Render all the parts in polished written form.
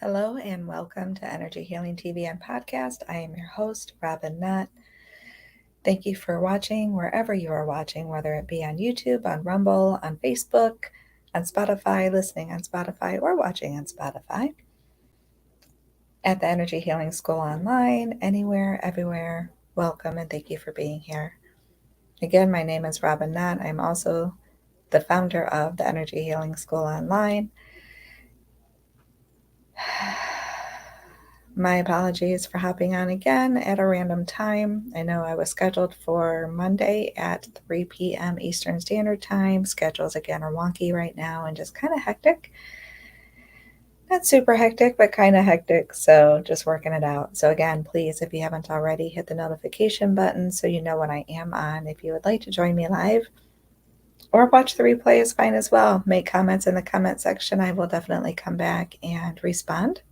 Hello and welcome to Energy Healing TV and Podcast. I am your host, Robin Nutt. Thank you for watching wherever you are watching, whether it be on YouTube, on Rumble, on Facebook, on Spotify, listening on Spotify, or watching on Spotify. At the Energy Healing School online, anywhere, everywhere, welcome and thank you for being here. Again, my name is Robin Nutt. I'm also the founder of the Energy Healing School online. My apologies for hopping on again at a random time. I know I was scheduled for Monday at 3 p.m. Eastern Standard Time. Schedules again are wonky right now and just kind of hectic. Not super hectic, but kind of hectic. So just working it out. So again, please, if you haven't already, hit the notification button so you know when I am on. If you would like to join me live or watch the replay is fine as well. Make comments in the comment section. I will definitely come back and respond.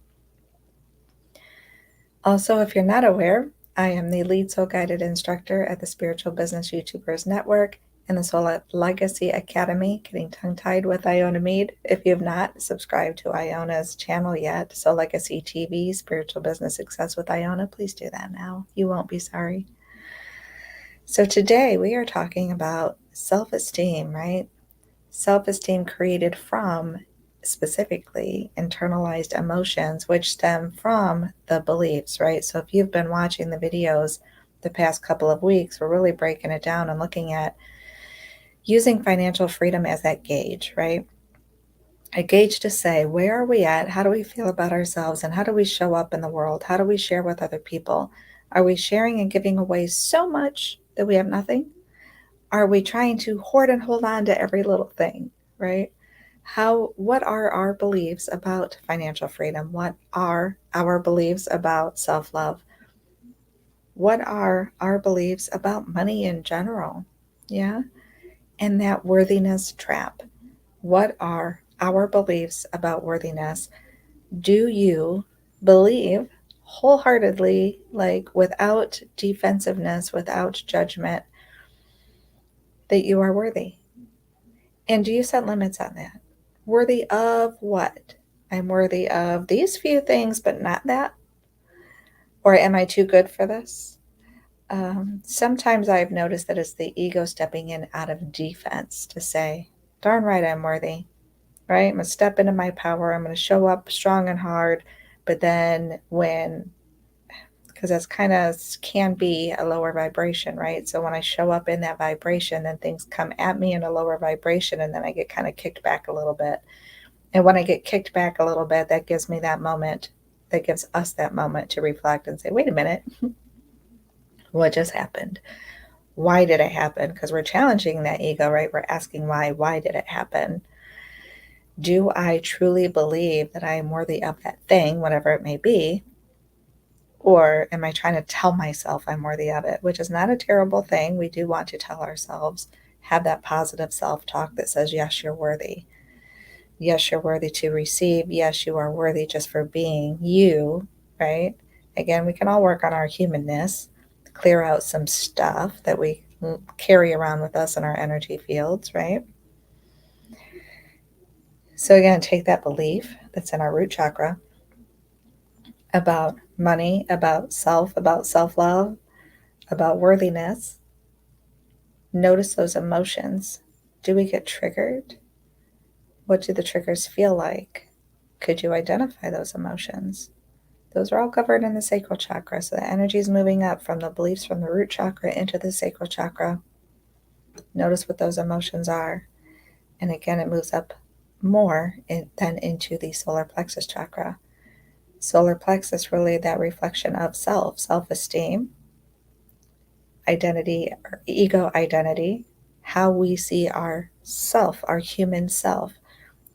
Also, if you're not aware, I am the lead soul guided instructor at the Spiritual Business YouTubers Network and the Soul Legacy Academy, getting tongue-tied with Iona Mead. If you have not subscribed to Iona's channel yet, Soul Legacy TV, Spiritual Business Success with Iona, please do that now. You won't be sorry. So today we are talking about self-esteem, right? Self-esteem created from specifically internalized emotions, which stem from the beliefs, right? So if you've been watching the videos the past couple of weeks, we're really breaking it down and looking at using financial freedom as that gauge, right? A gauge to say, where are we at? How do we feel about ourselves? And how do we show up in the world? How do we share with other people? Are we sharing and giving away so much that we have nothing? Are we trying to hoard and hold on to every little thing, right? What are our beliefs about financial freedom? What are our beliefs about self-love? What are our beliefs about money in general? Yeah. And that worthiness trap. What are our beliefs about worthiness? Do you believe wholeheartedly, like without defensiveness, without judgment, that you are worthy? And do you set limits on that? Worthy of what? I'm worthy of these few things, but not that. Or am I too good for this? Sometimes I've noticed that it's the ego stepping in out of defense to say, darn right, I'm worthy, right? I'm going to step into my power. I'm going to show up strong and hard. But then because that's kind of can be a lower vibration, right? So when I show up in that vibration, then things come at me in a lower vibration, and then I get kind of kicked back a little bit. And when I get kicked back a little bit, that gives me that moment, that gives us that moment to reflect and say, wait a minute, what just happened? Why did it happen? Because we're challenging that ego, right? We're asking why. Why did it happen? Do I truly believe that I am worthy of that thing, whatever it may be? Or am I trying to tell myself I'm worthy of it, which is not a terrible thing. We do want to tell ourselves, have that positive self-talk that says, yes, you're worthy. Yes, you're worthy to receive. Yes, you are worthy just for being you, right? Again, we can all work on our humanness, clear out some stuff that we carry around with us in our energy fields, right? So again, take that belief that's in our root chakra about money, about self-love, about worthiness. Notice those emotions. Do we get triggered? What do the triggers feel like? Could you identify those emotions? Those are all covered in the sacral chakra. So the energy is moving up from the beliefs from the root chakra into the sacral chakra. Notice what those emotions are. And again, it moves up more than into the solar plexus chakra. Solar plexus, really that reflection of self-esteem, identity, or ego identity, how we see our self, our human self.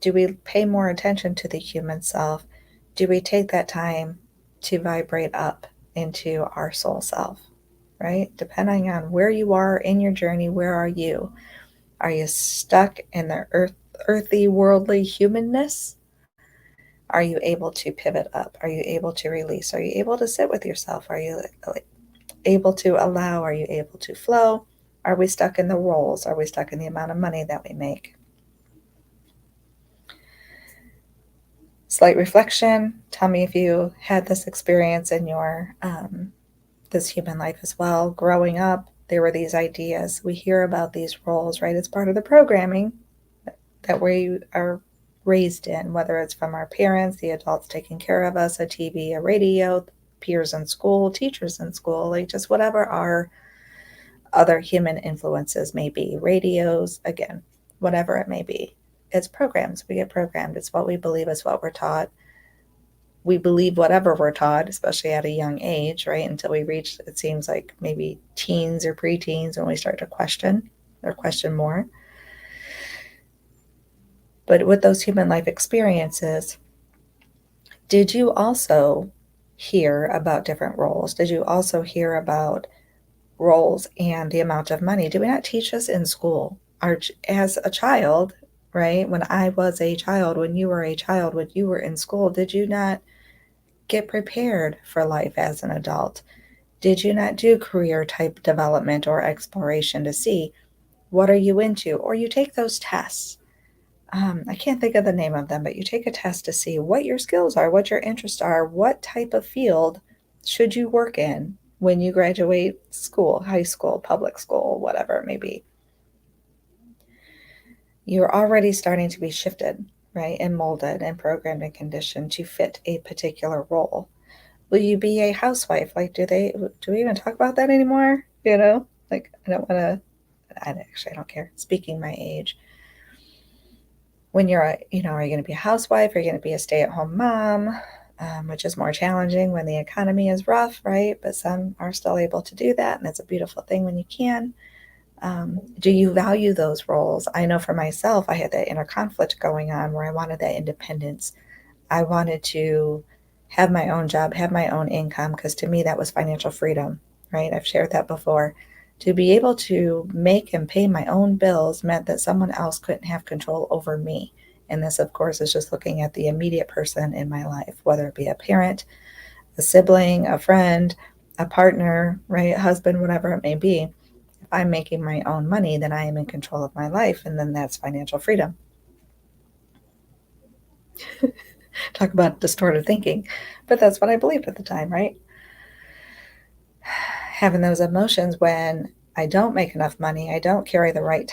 Do we pay more attention to the human self? Do we take that time to vibrate up into our soul self, right? Depending on where you are in your journey, where are you? Are you stuck in the earthy, worldly humanness? Are you able to pivot up? Are you able to release? Are you able to sit with yourself? Are you able to allow? Are you able to flow? Are we stuck in the roles? Are we stuck in the amount of money that we make? slight reflection. Tell me if you had this experience in your this human life as well. Growing up, there were these ideas. We hear about these roles, right? It's part of the programming that we are raised in, whether it's from our parents, the adults taking care of us, a TV, a radio, peers in school, teachers in school, like just whatever our other human influences may be, radios, again, whatever it may be. It's programs. We get programmed. It's what we believe, it's what we're taught. We believe whatever we're taught, especially at a young age, right? Until we reach, it seems like maybe teens or preteens when we start to question or question more. But with those human life experiences, did you also hear about different roles? Did you also hear about roles and the amount of money? Did we not teach us in school? As a child, right? When I was a child, when you were a child, when you were in school, did you not get prepared for life as an adult? Did you not do career type development or exploration to see what are you into? Or you take those tests. I can't think of the name of them, but you take a test to see what your skills are, what your interests are, what type of field should you work in when you graduate school, high school, public school, whatever it may be. You're already starting to be shifted, right, and molded and programmed and conditioned to fit a particular role. Will you be a housewife? Like, do we even talk about that anymore? Like, I don't want to, I don't care. Speaking my age, when you're are you going to be a housewife? Are you going to be a stay-at-home mom? Which is more challenging when the economy is rough, right? But some are still able to do that, and it's a beautiful thing when you can. Do you value those roles? I know for myself, I had that inner conflict going on where I wanted that independence. I wanted to have my own job, have my own income, because to me that was financial freedom, right? I've shared that before. To be able to make and pay my own bills meant that someone else couldn't have control over me. And this, of course, is just looking at the immediate person in my life, whether it be a parent, a sibling, a friend, a partner, right? A husband, whatever it may be. If I'm making my own money, then I am in control of my life. And then that's financial freedom. Talk about distorted thinking. But that's what I believed at the time, right? Having those emotions when I don't make enough money, I don't carry the right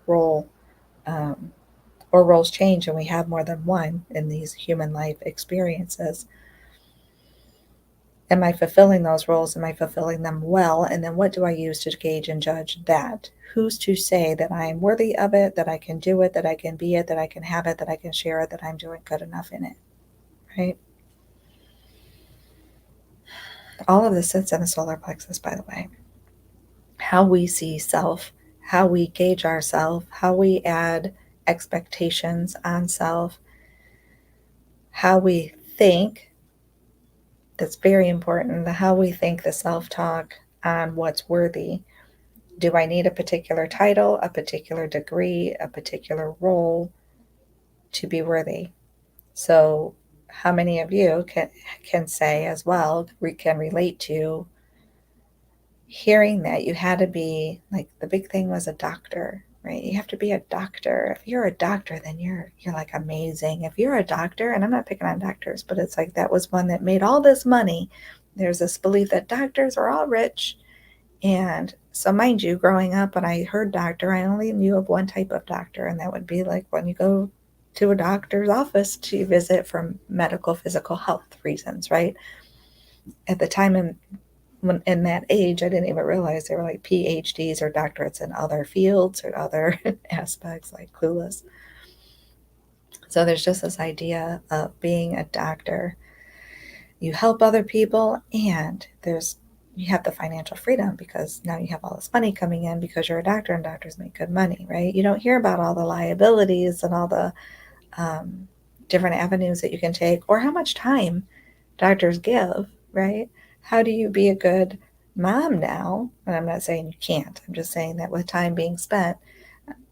role, or roles change and we have more than one in these human life experiences. Am I fulfilling those roles? Am I fulfilling them well? And then what do I use to gauge and judge that? Who's to say that I'm worthy of it, that I can do it, that I can be it, that I can have it, that I can share it, that I'm doing good enough in it, right? All of this sits in the solar plexus, by the way. How we see self, how we gauge ourself, how we add expectations on self, how we think. That's very important. How we think, the self-talk on what's worthy. Do I need a particular title, a particular degree, a particular role to be worthy? So how many of you can say as well, can relate to hearing that you had to be, like, the big thing was a doctor, right? You have to be a doctor. If you're a doctor, then you're like amazing. If you're a doctor, and I'm not picking on doctors, but it's like that was one that made all this money. There's this belief that doctors are all rich. And so, mind you, growing up, when I heard doctor, I only knew of one type of doctor, and that would be like when you go to a doctor's office to visit for medical, physical health reasons, right? At the time, in that age, I didn't even realize they were like PhDs or doctorates in other fields or other aspects, like clueless. So there's just this idea of being a doctor. You help other people, and you have the financial freedom because now you have all this money coming in because you're a doctor, and doctors make good money, right? You don't hear about all the liabilities and all the different avenues that you can take, or how much time doctors give, right? How do you be a good mom now? And I'm not saying you can't. I'm just saying that with time being spent,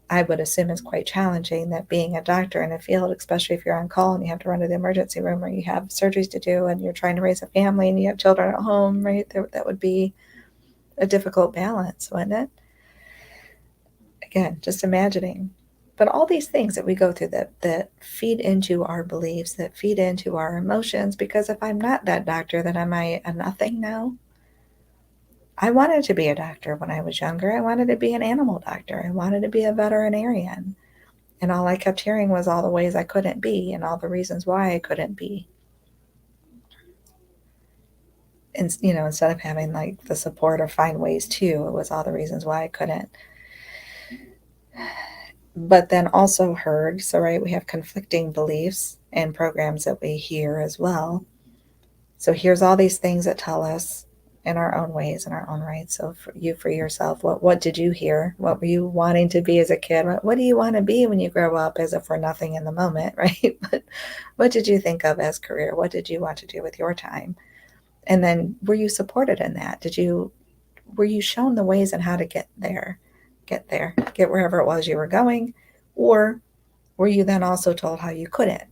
I would assume it's quite challenging that being a doctor in a field, especially if you're on call and you have to run to the emergency room or you have surgeries to do and you're trying to raise a family and you have children at home, right? That would be a difficult balance, wouldn't it? Again, just imagining But all these things that we go through that feed into our beliefs, that feed into our emotions, because if I'm not that doctor, then am I a nothing now? I wanted to be a doctor when I was younger. I wanted to be an animal doctor. I wanted to be a veterinarian. And all I kept hearing was all the ways I couldn't be and all the reasons why I couldn't be. And, instead of having like the support or find ways to, it was all the reasons why I couldn't. But then also heard, so right, we have conflicting beliefs and programs that we hear as well. So here's all these things that tell us in our own ways, in our own rights. So for yourself, what did you hear? What were you wanting to be as a kid? What do you want to be when you grow up? As if we're nothing in the moment, right? But what did you think of as career? What did you want to do with your time? And then were you supported in that? Were you shown the ways and how to get wherever it was you were going? Or were you then also told how you couldn't?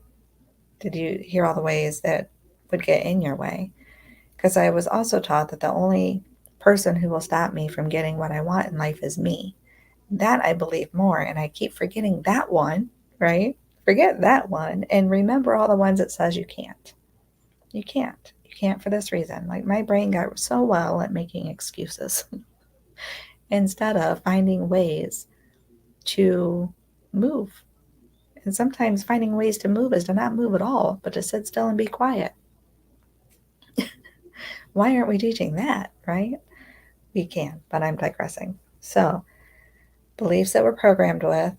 Did you hear all the ways that would get in your way? Because I was also taught that the only person who will stop me from getting what I want in life is me. That I believe more, and I keep forgetting that one, right? Forget that one and remember all the ones that says you can't. You can't. You can't for this reason. Like my brain got so well at making excuses instead of finding ways to move. And sometimes finding ways to move is to not move at all, but to sit still and be quiet. Why aren't we teaching that, right? We can, but I'm digressing. So, beliefs that we're programmed with,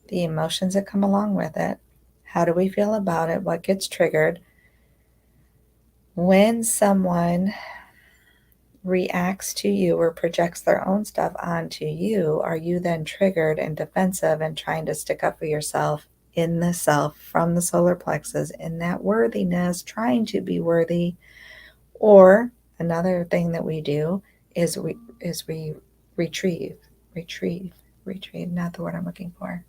the emotions that come along with it, how do we feel about it, what gets triggered. When someone reacts to you or projects their own stuff onto you, are you then triggered and defensive and trying to stick up for yourself in the self from the solar plexus, in that worthiness, trying to be worthy? Or another thing that we do is we retrieve, not the word I'm looking for.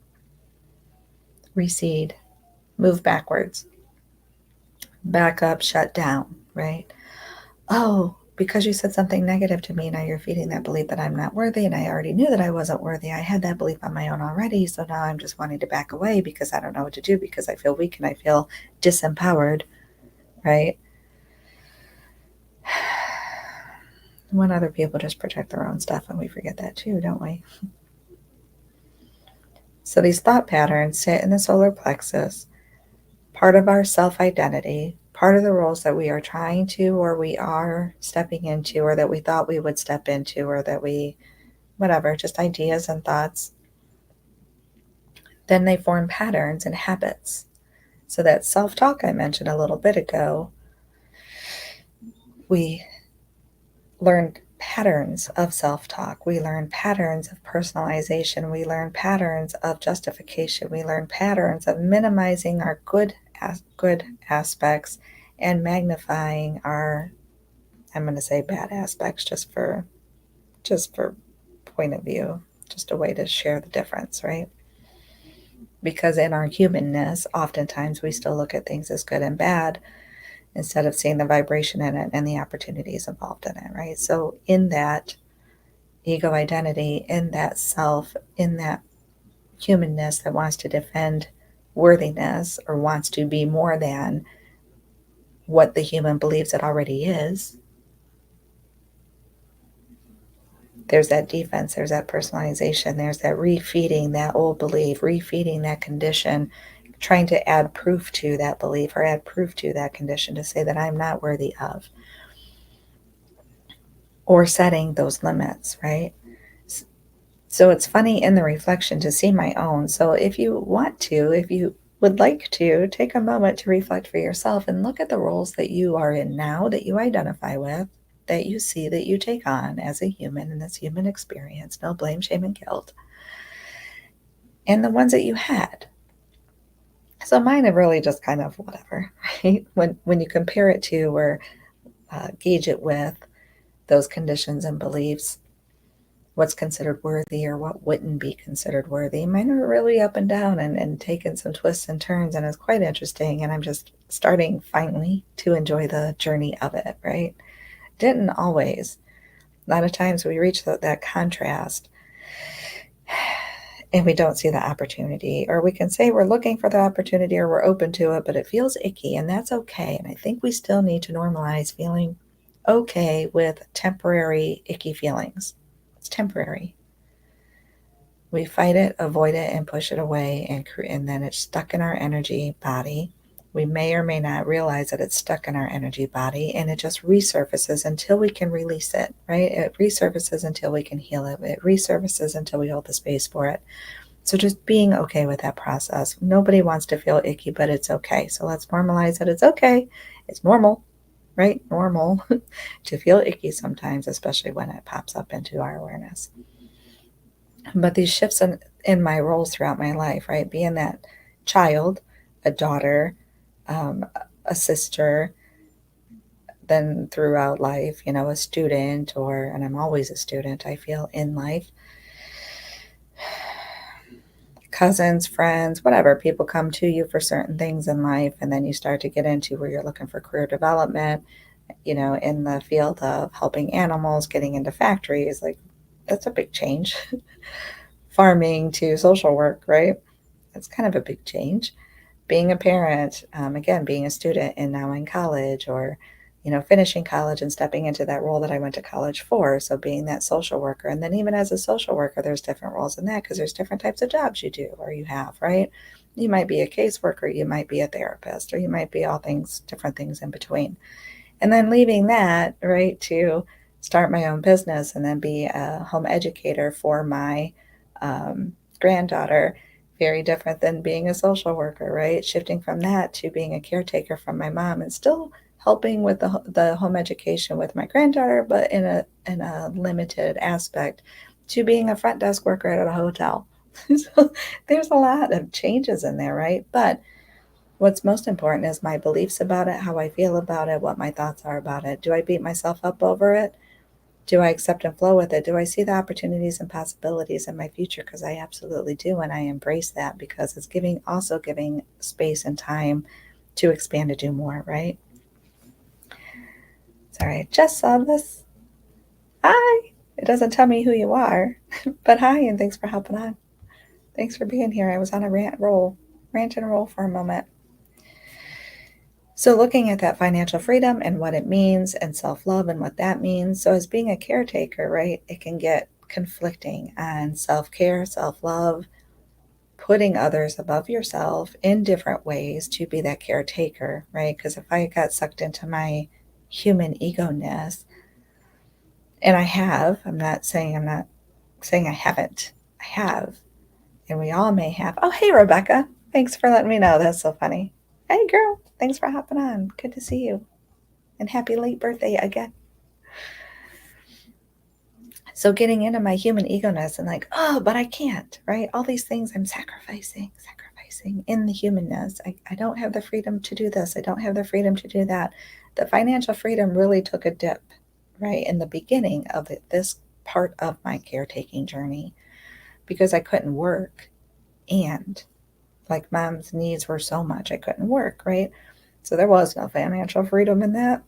Recede, move backwards, back up, shut down, right? Oh, because you said something negative to me, now you're feeding that belief that I'm not worthy, and I already knew that I wasn't worthy. I had that belief on my own already, so now I'm just wanting to back away because I don't know what to do, because I feel weak and I feel disempowered, right? When other people just project their own stuff, and we forget that too, don't we? So these thought patterns sit in the solar plexus, part of our self-identity, part of the roles that we are trying to, or we are stepping into, or that we thought we would step into, or that we, whatever, just ideas and thoughts. Then they form patterns and habits. So that self-talk I mentioned a little bit ago, we learned patterns of self-talk. We learn patterns of personalization. We learn patterns of justification. We learn patterns of minimizing our good aspects and magnifying our, I'm going to say bad aspects just for point of view, just a way to share the difference, right? Because in our humanness, oftentimes we still look at things as good and bad instead of seeing the vibration in it and the opportunities involved in it, right? So in that ego identity, in that self, in that humanness that wants to defend worthiness or wants to be more than what the human believes it already is, there's that defense, there's that personalization, there's that refeeding that old belief, refeeding that condition, trying to add proof to that belief or add proof to that condition to say that I'm not worthy of, or setting those limits, right? So it's funny in the reflection to see my own. So if you want to, if you would like to, take a moment to reflect for yourself and look at the roles that you are in now, that you identify with, that you see, that you take on as a human in this human experience, no blame, shame, and guilt, and the ones that you had. So mine are really just kind of whatever, right? When you compare it to or gauge it with those conditions and beliefs, what's considered worthy or what wouldn't be considered worthy. Mine are really up and down and taking some twists and turns, and it's quite interesting. And I'm just starting finally to enjoy the journey of it, right? Didn't always. A lot of times we reach that contrast and we don't see the opportunity, or we can say we're looking for the opportunity or we're open to it, but it feels icky, and that's okay. And I think we still need to normalize feeling okay with temporary icky feelings. It's temporary. We fight it, avoid it, and push it away, and then it's stuck in our energy body. We may or may not realize that it's stuck in our energy body, and it just resurfaces until we can release it, right? It resurfaces until we can heal it. It resurfaces until we hold the space for it. So just being okay with that process. Nobody wants to feel icky, but it's okay. So let's normalize that it's okay. It's normal, right? Normal to feel icky sometimes, especially when it pops up into our awareness. But these shifts in my roles throughout my life, right? Being that child, a daughter, um, a sister, then throughout life, a student, and I'm always a student, I feel, in life. Cousins, friends, whatever, people come to you for certain things in life, and then you start to get into where you're looking for career development, in the field of helping animals, getting into factories. Like, that's a big change. Farming to social work, right? That's kind of a big change. Being a parent, again, being a student and now in college, or finishing college and stepping into that role that I went to college for. So being that social worker, and then even as a social worker, there's different roles in that because there's different types of jobs you do or you have, right? You might be a caseworker, you might be a therapist, or you might be all things, different things in between. And then leaving that, right, to start my own business and then be a home educator for my granddaughter. Very different than being a social worker, right? Shifting from that to being a caretaker from my mom, and still helping with the home education with my granddaughter, but in a limited aspect, to being a front desk worker at a hotel. So there's a lot of changes in there, right? But what's most important is my beliefs about it, how I feel about it, what my thoughts are about it. Do I beat myself up over it? Do I accept and flow with it? Do I see the opportunities and possibilities in my future? Because I absolutely do, and I embrace that because it's also giving space and time to expand to do more, right? Sorry, I just saw this. Hi. It doesn't tell me who you are, but hi, and thanks for hopping on. Thanks for being here. I was on a rant and roll for a moment. So, looking at that financial freedom and what it means, and self love and what that means. So, as being a caretaker, right, it can get conflicting on self care, self love, putting others above yourself in different ways to be that caretaker, right? Because if I got sucked into my human ego ness, and I'm not saying I haven't, I have, and we all may have. Oh, hey, Rebecca. Thanks for letting me know. That's so funny. Hey, girl. Thanks for hopping on. Good to see you. And happy late birthday again. So getting into my human ego-ness and like, oh, but I can't, right? All these things I'm sacrificing in the humanness. I don't have the freedom to do this. I don't have the freedom to do that. The financial freedom really took a dip, right, in the beginning of this part of my caretaking journey, because I couldn't work, and like mom's needs were so much, I couldn't work, right? So there was no financial freedom in that.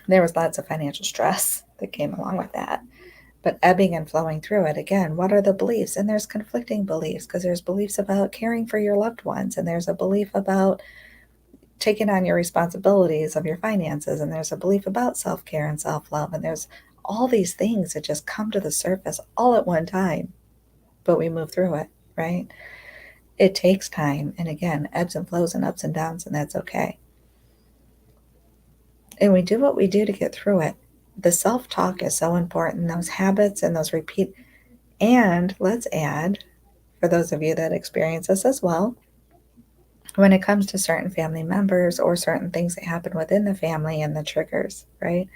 There was lots of financial stress that came along with that. But ebbing and flowing through it, again, what are the beliefs? And there's conflicting beliefs, because there's beliefs about caring for your loved ones, and there's a belief about taking on your responsibilities of your finances, and there's a belief about self-care and self-love, and there's all these things that just come to the surface all at one time, but we move through it, right? It takes time, and again, ebbs and flows and ups and downs, and that's okay. And we do what we do to get through it. The self-talk is so important, those habits and those repeat. And let's add, for those of you that experience this as well, when it comes to certain family members or certain things that happen within the family and the triggers, right?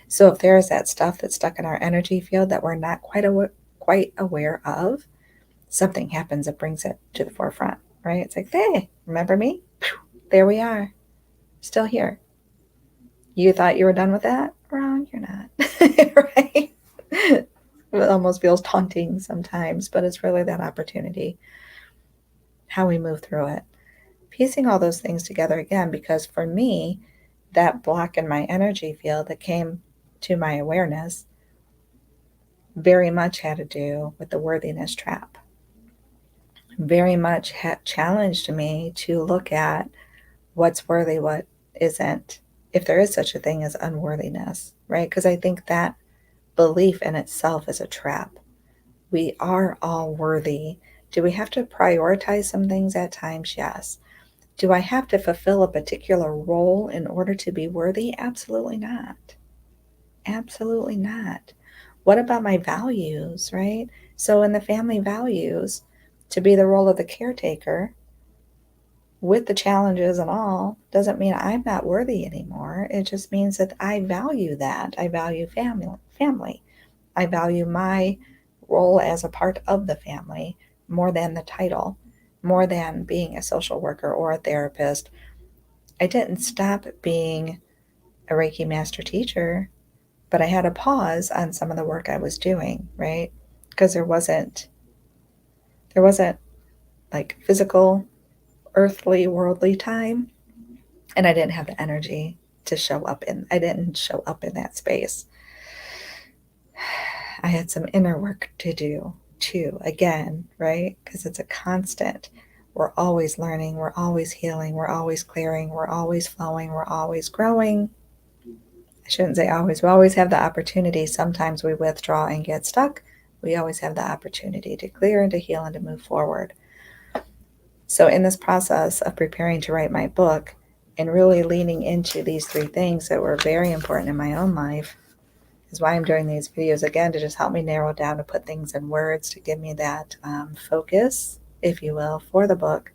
So if there is that stuff that's stuck in our energy field that we're not quite aware of, something happens that brings it to the forefront, right? It's like, hey, remember me? There we are, still here. You thought you were done with that? Wrong, you're not, right? It almost feels taunting sometimes, but it's really that opportunity, how we move through it. Piecing all those things together again, because for me, that block in my energy field that came to my awareness very much had to do with the worthiness trap. very much challenged me to look at what's worthy, what isn't, if there is such a thing as unworthiness, right? Because I think that belief in itself is a trap. We are all worthy. Do we have to prioritize some things at times? Yes. Do I have to fulfill a particular role in order to be worthy? Absolutely not. Absolutely not. What about my values, right? So, in the family values, to be the role of the caretaker with the challenges and all doesn't mean I'm not worthy anymore. It just means that I value that. I value family. I value my role as a part of the family more than the title, more than being a social worker or a therapist. I didn't stop being a Reiki master teacher, but I had a pause on some of the work I was doing, right? Because there wasn't like physical, earthly, worldly time, and I didn't have the energy to show up in. I didn't show up in that space. I had some inner work to do too, again, right? Because it's a constant. We're always learning, we're always healing, we're always clearing, we're always flowing, we're always growing. I shouldn't say always. We always have the opportunity. Sometimes we withdraw and get stuck. We always have the opportunity to clear and to heal and to move forward. So, in this process of preparing to write my book and really leaning into these three things that were very important in my own life, is why I'm doing these videos again, to just help me narrow down, to put things in words, to give me that focus, if you will, for the book.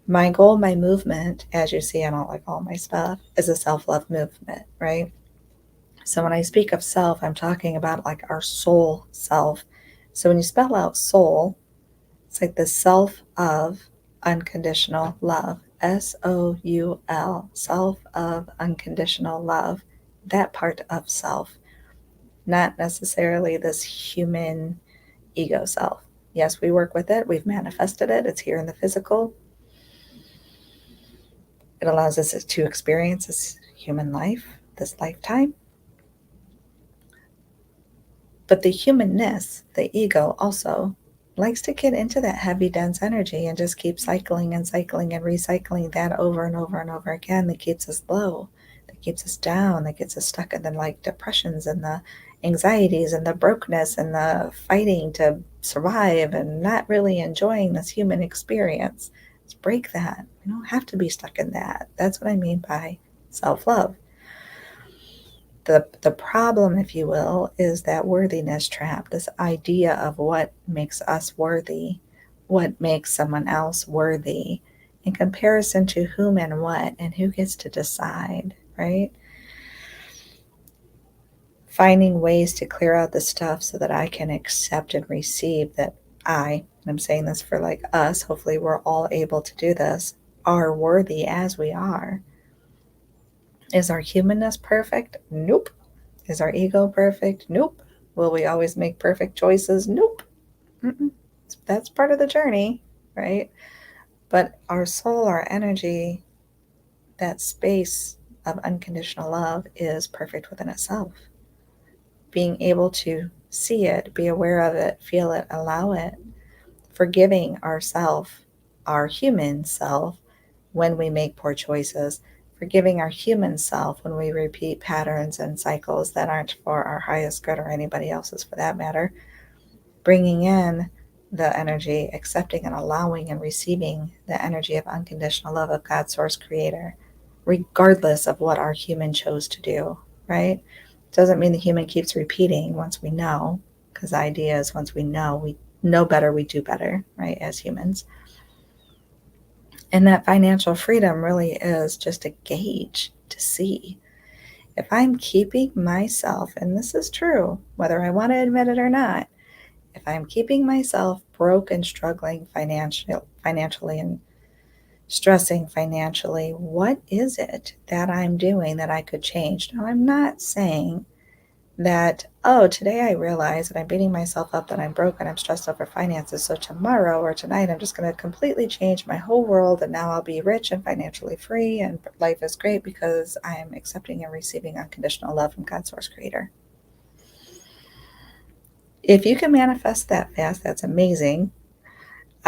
My goal, my movement, as you see, I don't like all my stuff, is a self-love movement, right? So when I speak of self, I'm talking about like our soul self. So when you spell out soul, it's like the self of unconditional love. SOUL, self of unconditional love. That part of self, not necessarily this human ego self. Yes, we work with it. We've manifested it. It's here in the physical. It allows us to experience this human life, this lifetime. But the humanness, the ego, also likes to get into that heavy, dense energy and just keep cycling and cycling and recycling that over and over and over again. That keeps us low, that keeps us down, that gets us stuck in the like depressions and the anxieties and the brokenness and the fighting to survive and not really enjoying this human experience. Let's break that. We don't have to be stuck in that. That's what I mean by self-love. The problem, if you will, is that worthiness trap, this idea of what makes us worthy, what makes someone else worthy, in comparison to whom and what, and who gets to decide, right? Finding ways to clear out the stuff so that I can accept and receive that and I'm saying this for like us, hopefully we're all able to do this, are worthy as we are. Is our humanness perfect? Nope. Is our ego perfect? Nope. Will we always make perfect choices? Nope. Mm-mm. That's part of the journey, right? But our soul, our energy, that space of unconditional love is perfect within itself. Being able to see it, be aware of it, feel it, allow it, forgiving ourself, our human self, when we make poor choices, forgiving our human self when we repeat patterns and cycles that aren't for our highest good or anybody else's for that matter, bringing in the energy, accepting and allowing and receiving the energy of unconditional love of God, source, creator, regardless of what our human chose to do, right? Doesn't mean the human keeps repeating once we know, because the idea is once we know better, we do better, right, as humans. And that financial freedom really is just a gauge to see if I'm keeping myself, and this is true, whether I want to admit it or not, if I'm keeping myself broke and struggling financially and stressing financially, what is it that I'm doing that I could change? Now, I'm not saying that, oh, today I realize that I'm beating myself up, that I'm broke and I'm stressed over finances. So tomorrow or tonight, I'm just going to completely change my whole world and now I'll be rich and financially free and life is great because I'm accepting and receiving unconditional love from God's source creator. If you can manifest that fast, that's amazing.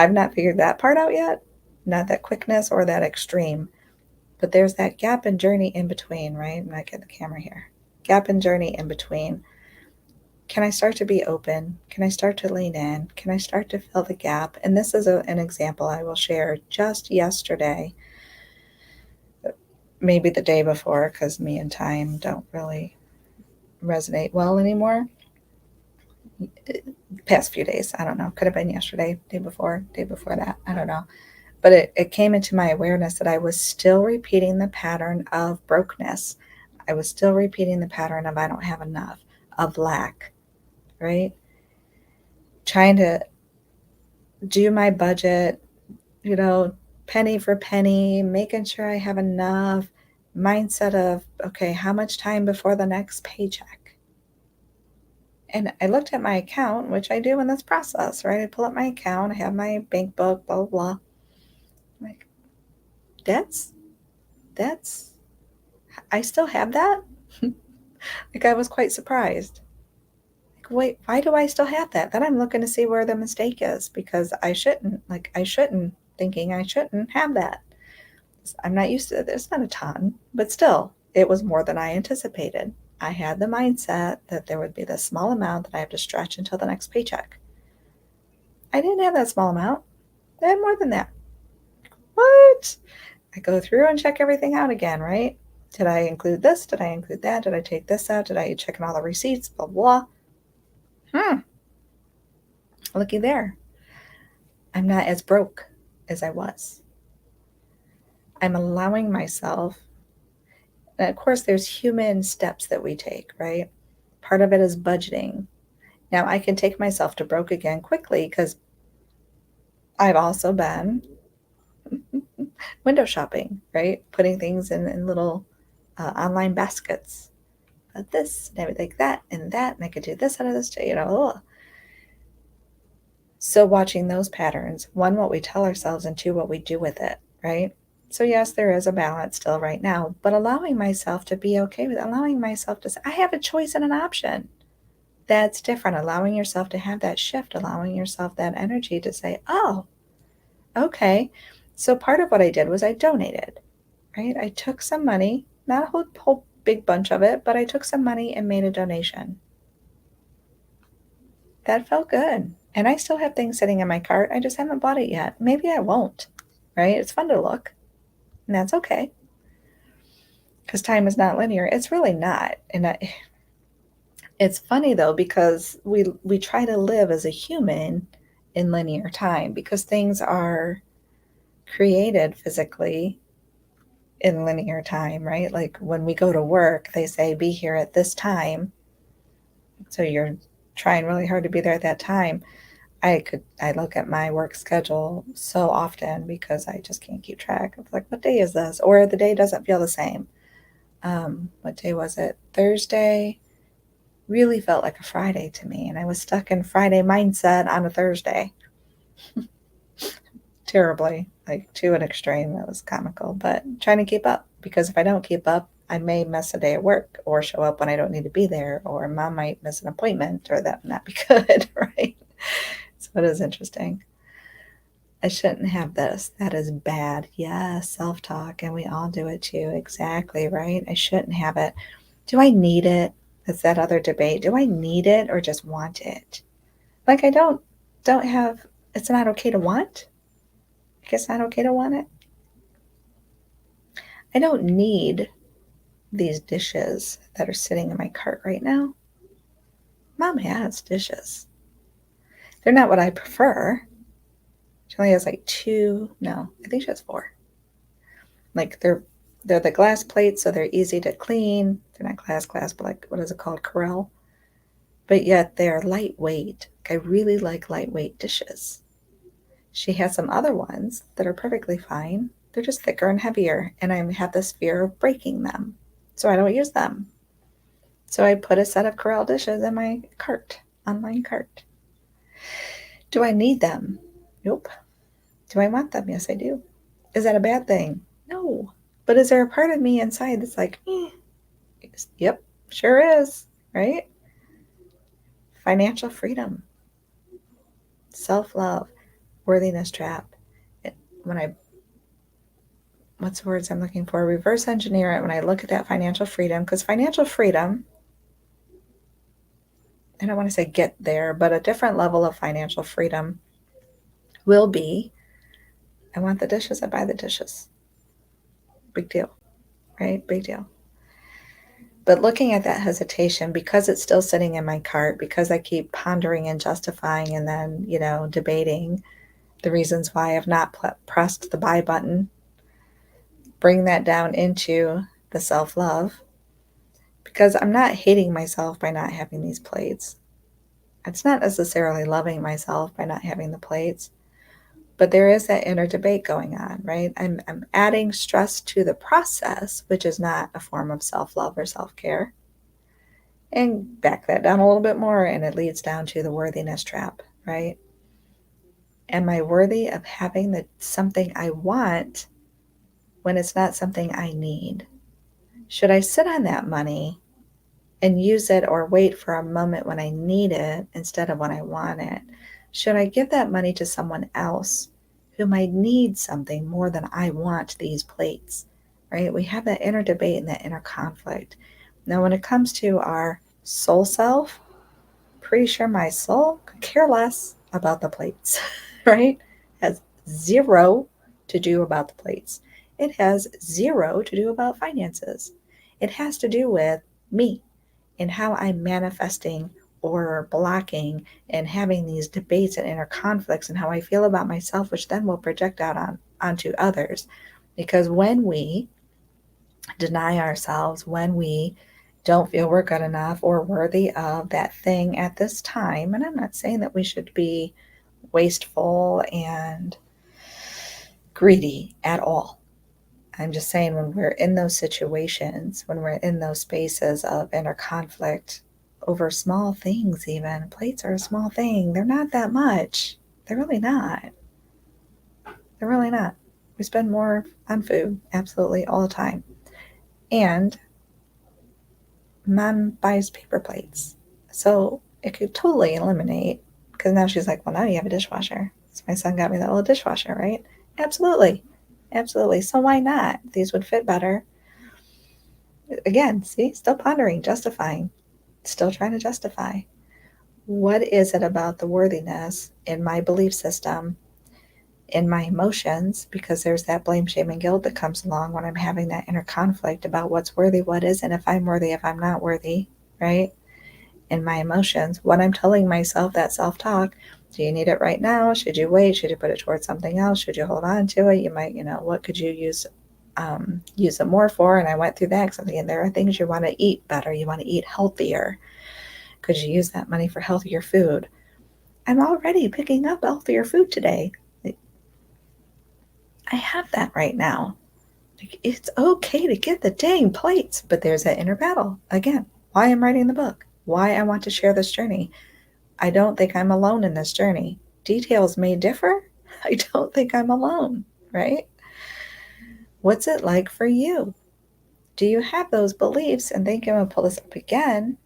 I've not figured that part out yet. Not that quickness or that extreme. But there's that gap and journey in between, right? I'm not getting the camera here. Gap and journey in between. Can I start to be open? Can I start to lean in? Can I start to fill the gap? And this is an example I will share just yesterday, maybe the day before, because me and time don't really resonate well anymore. Past few days, I don't know. Could have been yesterday, day before that. I don't know. But it came into my awareness that I was still repeating the pattern of brokenness. I was still repeating the pattern of I don't have enough, of lack, right? Trying to do my budget, you know, penny for penny, making sure I have enough, mindset of, okay, how much time before the next paycheck? And I looked at my account, which I do in this process, right? I pull up my account, I have my bank book, blah, blah, blah. I'm like, that's, I still have that? Like, I was quite surprised. Like, wait, why do I still have that? Then I'm looking to see where the mistake is because I shouldn't, thinking I shouldn't have that. I'm not used to it. It's not a ton, but still, it was more than I anticipated. I had the mindset that there would be this small amount that I have to stretch until the next paycheck. I didn't have that small amount. I had more than that. What? I go through and check everything out again, right? Did I include this? Did I include that? Did I take this out? Did I check in all the receipts? Blah, blah. Looky there. I'm not as broke as I was. I'm allowing myself, and of course, there's human steps that we take, right? Part of it is budgeting. Now, I can take myself to broke again quickly because I've also been window shopping, right? Putting things in little online baskets. This, and I would like that, and I could do this out of this, you know. Ugh. So, watching those patterns, one, what we tell ourselves, and two, what we do with it, right? So, yes, there is a balance still right now, but allowing myself to be okay with it, allowing myself to say, I have a choice and an option. That's different. Allowing yourself to have that shift, allowing yourself that energy to say, oh, okay. So, part of what I did was I donated, right? I took some money, not a whole big bunch of it, but I took some money and made a donation. That felt good. And I still have things sitting in my cart. I just haven't bought it yet. Maybe I won't, right? It's fun to look, and that's okay because time is not linear. It's really not. It's funny though because we try to live as a human in linear time because things are created physically in linear time, right? Like when we go to work, they say be here at this time. So you're trying really hard to be there at that time. I look at my work schedule so often because I just can't keep track of like what day is this or the day doesn't feel the same. What day was it? Thursday really felt like a Friday to me and I was stuck in Friday mindset on a Thursday. Terribly, like to an extreme. That was comical, but trying to keep up because if I don't keep up, I may miss a day at work or show up when I don't need to be there, or mom might miss an appointment, or that would not be good, right? So it is interesting. I shouldn't have this. That is bad. Yes, self talk, and we all do it too. Exactly, right? I shouldn't have it. Do I need it? That's that other debate. Do I need it or just want it? Like I don't have. It's not okay to want. I guess not okay to want it. I don't need these dishes that are sitting in my cart right now. Mom has dishes. They're not what I prefer. She only has like two. No, I think she has four. Like they're the glass plates, so they're easy to clean. They're not glass, but like what is it called, Corelle? But yet they're lightweight. Like, I really like lightweight dishes. She has some other ones that are perfectly fine. They're just thicker and heavier, and I have this fear of breaking them, so I don't use them. So I put a set of Corelle dishes in my cart, online cart. Do I need them? Nope. Do I want them? Yes, I do. Is that a bad thing? No. But is there a part of me inside that's like, yep, sure is, right? Financial freedom, self love. worthiness trap. When I, what's the words I'm looking for? Reverse engineer it when I look at that financial freedom, because financial freedom, I don't want to say get there, but a different level of financial freedom will be, I want the dishes, I buy the dishes. Big deal, right? Big deal. But looking at that hesitation, because it's still sitting in my cart, because I keep pondering and justifying and then, debating the reasons why I've not pressed the buy button, bring that down into the self-love, because I'm not hating myself by not having these plates. It's not necessarily loving myself by not having the plates, but there is that inner debate going on, right? I'm adding stress to the process, which is not a form of self-love or self-care. And back that down a little bit more, and it leads down to the worthiness trap, right? Am I worthy of having something I want when it's not something I need? Should I sit on that money and use it or wait for a moment when I need it instead of when I want it? Should I give that money to someone else who might need something more than I want these plates, right? We have that inner debate and that inner conflict. Now, when it comes to our soul self, pretty sure my soul could care less about the plates, right? Has zero to do about the plates. It has zero to do about finances. It has to do with me and how I'm manifesting or blocking and having these debates and inner conflicts and how I feel about myself, which then will project out onto others. Because when we deny ourselves, when we don't feel we're good enough or worthy of that thing at this time, and I'm not saying that we should be wasteful and greedy at all. I'm just saying when we're in those situations, when we're in those spaces of inner conflict over small things, even plates are a small thing. They're not that much. They're really not. They're really not. We spend more on food, absolutely, all the time. And mom buys paper plates. So it could totally eliminate, because now she's like, well, now you have a dishwasher. So my son got me that little dishwasher, right? Absolutely. Absolutely. So why not? These would fit better. Again, see, still pondering, justifying, still trying to justify. What is it about the worthiness in my belief system, in my emotions? Because there's that blame, shame, and guilt that comes along when I'm having that inner conflict about what's worthy, what isn't, if I'm worthy, if I'm not worthy, right? In my emotions, what I'm telling myself, that self-talk. Do you need it right now? Should you wait? Should you put it towards something else? Should you hold on to it? You might, what could you use it more for? And I went through that, because there are things you want to eat better. You want to eat healthier. Could you use that money for healthier food? I'm already picking up healthier food today. I have that right now. It's okay to get the dang plates, but there's that inner battle. Again, why I'm writing the book, why I want to share this journey. I don't think I'm alone in this journey. Details may differ. I don't think I'm alone, right? What's it like for you? Do you have those beliefs and think I'm going to pull this up again?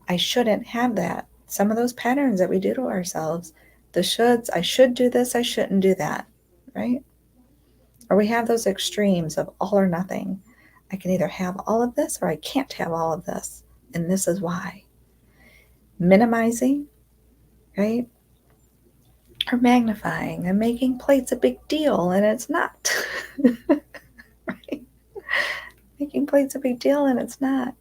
I shouldn't have that. Some of those patterns that we do to ourselves, the shoulds, I should do this, I shouldn't do that, right? Or we have those extremes of all or nothing. I can either have all of this or I can't have all of this. And this is why. Minimizing, right? Or magnifying and making plates a big deal, and it's not. Right? Making plates a big deal, and it's not.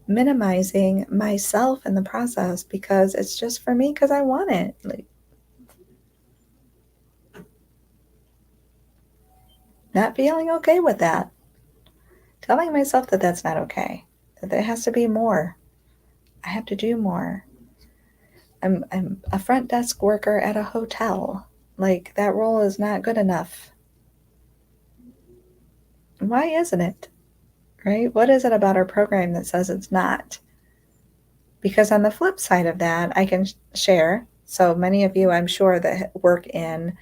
Minimizing myself in the process because it's just for me, because I want it. Not feeling okay with that. Telling myself that that's not okay. That there has to be more. I have to do more. I'm a front desk worker at a hotel. That role is not good enough. Why isn't it? Right? What is it about our program that says it's not? Because on the flip side of that, I can share. So many of you, I'm sure, that work in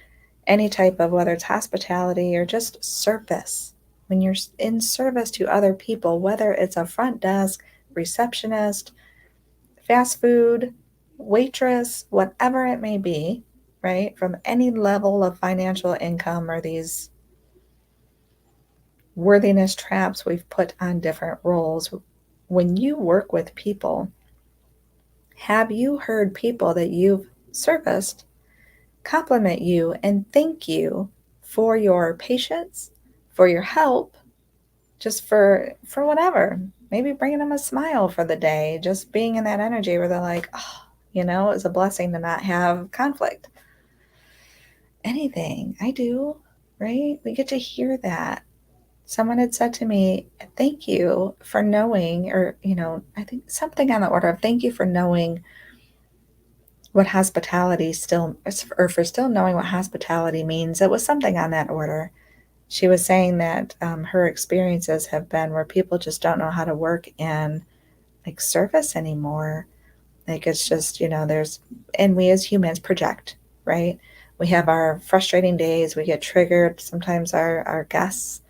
any type of, whether it's hospitality or just service, when you're in service to other people, whether it's a front desk, receptionist, fast food, waitress, whatever it may be, right? From any level of financial income or these worthiness traps we've put on different roles. When you work with people, have you heard people that you've serviced compliment you and thank you for your patience, for your help, just for whatever? Maybe bringing them a smile for the day, just being in that energy where they're like, oh, it's a blessing to not have conflict. Anything. I do, right? We get to hear that. Someone had said to me, thank you for knowing, or, I think something on the order of thank you for knowing what hospitality still, or for still knowing what hospitality means. It was something on that order. She was saying that her experiences have been where people just don't know how to work in like service anymore. Like it's just, and we as humans project, right? We have our frustrating days, we get triggered. Sometimes our guests,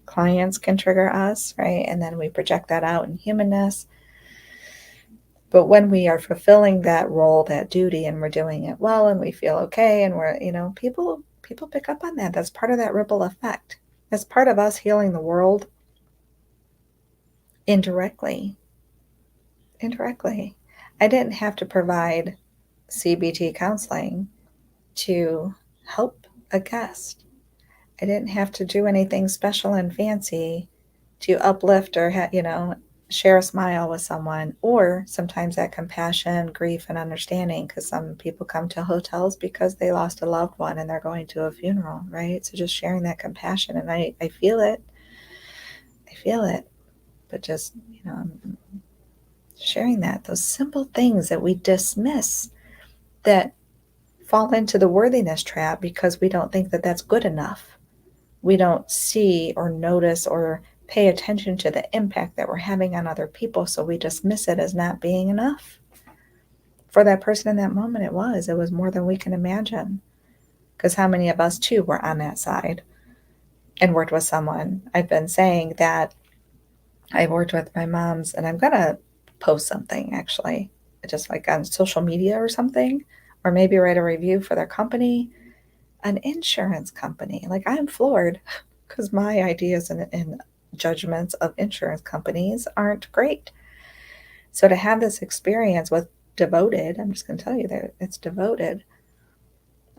clients can trigger us, right? And then we project that out in humanness. But when we are fulfilling that role, that duty, and we're doing it well and we feel okay and we're, people pick up on that. That's part of that ripple effect. That's part of us healing the world indirectly. Indirectly. I didn't have to provide CBT counseling to help a guest. I didn't have to do anything special and fancy to uplift or, share a smile with someone, or sometimes that compassion, grief, and understanding, because some people come to hotels because they lost a loved one and they're going to a funeral, right? So just sharing that compassion, and I feel it. I feel it. But just, sharing those simple things that we dismiss, that fall into the worthiness trap because we don't think that that's good enough. We don't see or notice or pay attention to the impact that we're having on other people, so we dismiss it as not being enough. For that person in that moment, it was more than we can imagine. Because how many of us too were on that side and worked with someone? I've been saying that I worked with my mom's, and I'm gonna post something actually, just like on social media or something, or maybe write a review for their company, an insurance company. Like, I'm floored because my ideas and judgments of insurance companies aren't great. So to have this experience with Devoted, I'm just going to tell you that it's Devoted.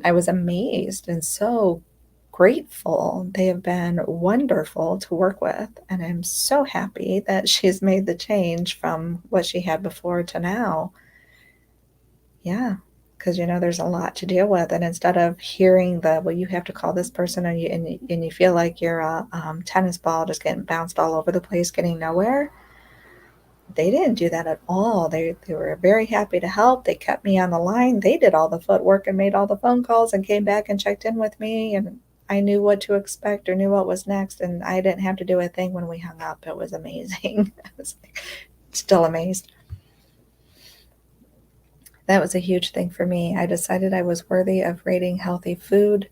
I was amazed and so grateful. They have been wonderful to work with, and I'm so happy that she's made the change from what she had before to now. Yeah, because there's a lot to deal with, and instead of hearing well, you have to call this person, and you feel like you're a tennis ball just getting bounced all over the place, getting nowhere. They didn't do that at all. They were very happy to help. They kept me on the line. They did all the footwork and made all the phone calls and came back and checked in with me, and I knew what to expect or knew what was next, and I didn't have to do a thing when we hung up. It was amazing. I was still amazed. That was a huge thing for me. I decided I was worthy of rating healthy food,